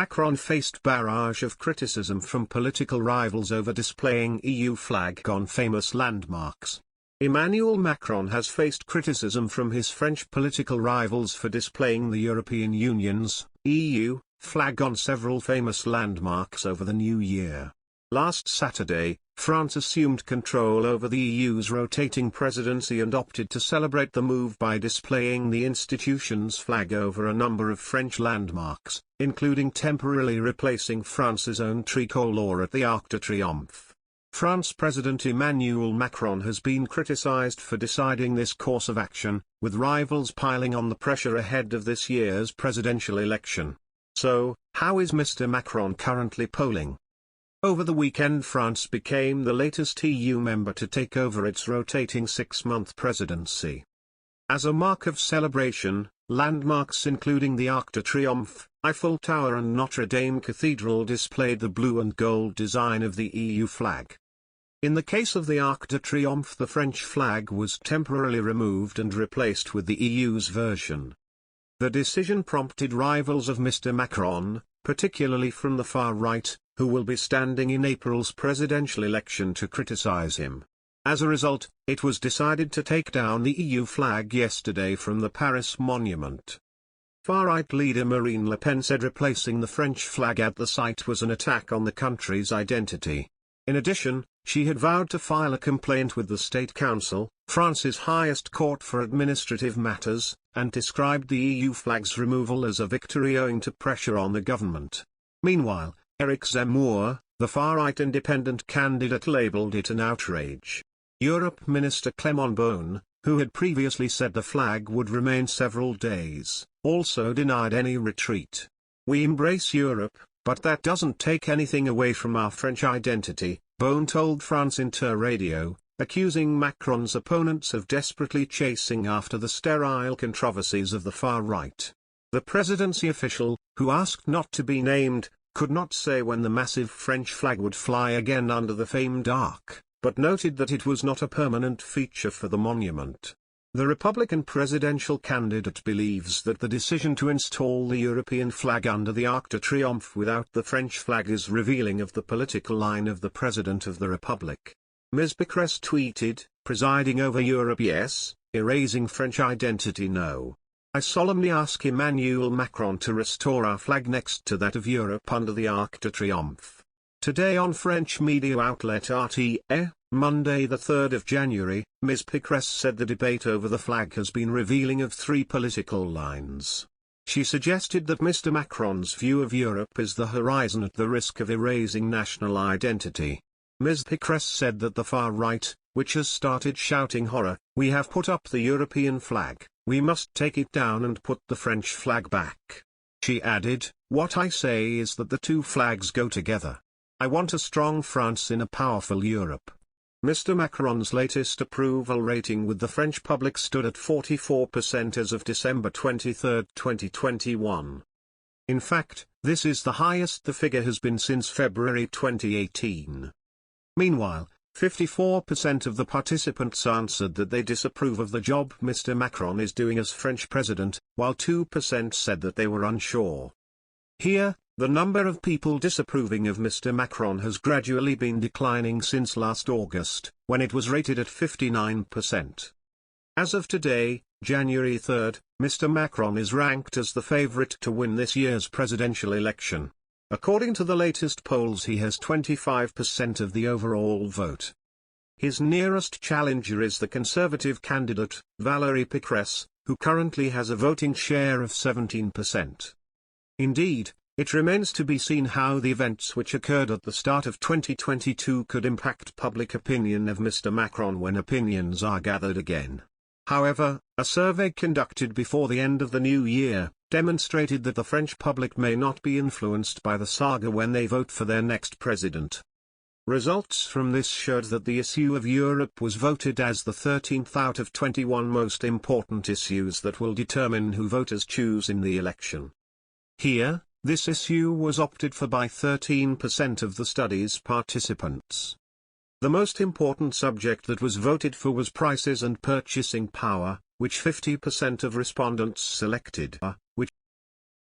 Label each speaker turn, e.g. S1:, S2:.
S1: Macron faced barrage of criticism from political rivals over displaying EU flag on famous landmarks. Emmanuel Macron has faced criticism from his French political rivals for displaying the European Union's (EU) flag on several famous landmarks over the new year. Last Saturday, France assumed control over the EU's rotating presidency and opted to celebrate the move by displaying the institution's flag over a number of French landmarks, including temporarily replacing France's own tricolour at the Arc de Triomphe. France President Emmanuel Macron has been criticized for deciding this course of action, with rivals piling on the pressure ahead of this year's presidential election. So, how is Mr. Macron currently polling? Over the weekend, France became the latest EU member to take over its rotating 6-month presidency. As a mark of celebration, landmarks including the Arc de Triomphe, Eiffel Tower and Notre Dame Cathedral displayed the blue and gold design of the EU flag. In the case of the Arc de Triomphe, the French flag was temporarily removed and replaced with the EU's version. The decision prompted rivals of Mr. Macron, particularly from the far right, who will be standing in April's presidential election, to criticize him. As a result, it was decided to take down the EU flag yesterday from the Paris monument. Far-right leader Marine Le Pen said replacing the French flag at the site was an attack on the country's identity. In addition, she had vowed to file a complaint with the State Council, France's highest court for administrative matters, and described the EU flag's removal as a victory owing to pressure on the government. Meanwhile, Eric Zemmour, the far-right independent candidate, labelled it an outrage. Europe Minister Clément Beaune, who had previously said the flag would remain several days, also denied any retreat. "We embrace Europe, but that doesn't take anything away from our French identity," Beaune told France Inter Radio, accusing Macron's opponents of desperately chasing after the sterile controversies of the far right. The presidency official, who asked not to be named, could not say when the massive French flag would fly again under the famed arc, but noted that it was not a permanent feature for the monument. The Republican presidential candidate believes that the decision to install the European flag under the Arc de Triomphe without the French flag is revealing of the political line of the President of the Republic. Ms. Pécresse tweeted, "Presiding over Europe yes, erasing French identity no. I solemnly ask Emmanuel Macron to restore our flag next to that of Europe under the Arc de Triomphe." Today on French media outlet RTE, Monday the 3rd of January, Ms. Pécresse said the debate over the flag has been revealing of three political lines. She suggested that Mr. Macron's view of Europe is the horizon at the risk of erasing national identity. Ms. Pécresse said that the far right, which has started shouting horror, "We have put up the European flag, we must take it down and put the French flag back." She added, "What I say is that the two flags go together. I want a strong France in a powerful Europe." Mr. Macron's latest approval rating with the French public stood at 44% as of December 23, 2021. In fact, this is the highest the figure has been since February 2018. Meanwhile, 54% of the participants answered that they disapprove of the job Mr. Macron is doing as French president, while 2% said that they were unsure. Here, the number of people disapproving of Mr. Macron has gradually been declining since last August, when it was rated at 59%. As of today, January 3, Mr. Macron is ranked as the favorite to win this year's presidential election. According to the latest polls, he has 25% of the overall vote. His nearest challenger is the conservative candidate, Valérie Pécresse, who currently has a voting share of 17%. Indeed, it remains to be seen how the events which occurred at the start of 2022 could impact public opinion of Mr. Macron when opinions are gathered again. However, a survey conducted before the end of the new year demonstrated that the French public may not be influenced by the saga when they vote for their next president. Results from this showed that the issue of Europe was voted as the 13th out of 21 most important issues that will determine who voters choose in the election. Here, this issue was opted for by 13% of the study's participants. The most important subject that was voted for was prices and purchasing power, which 50% of respondents selected.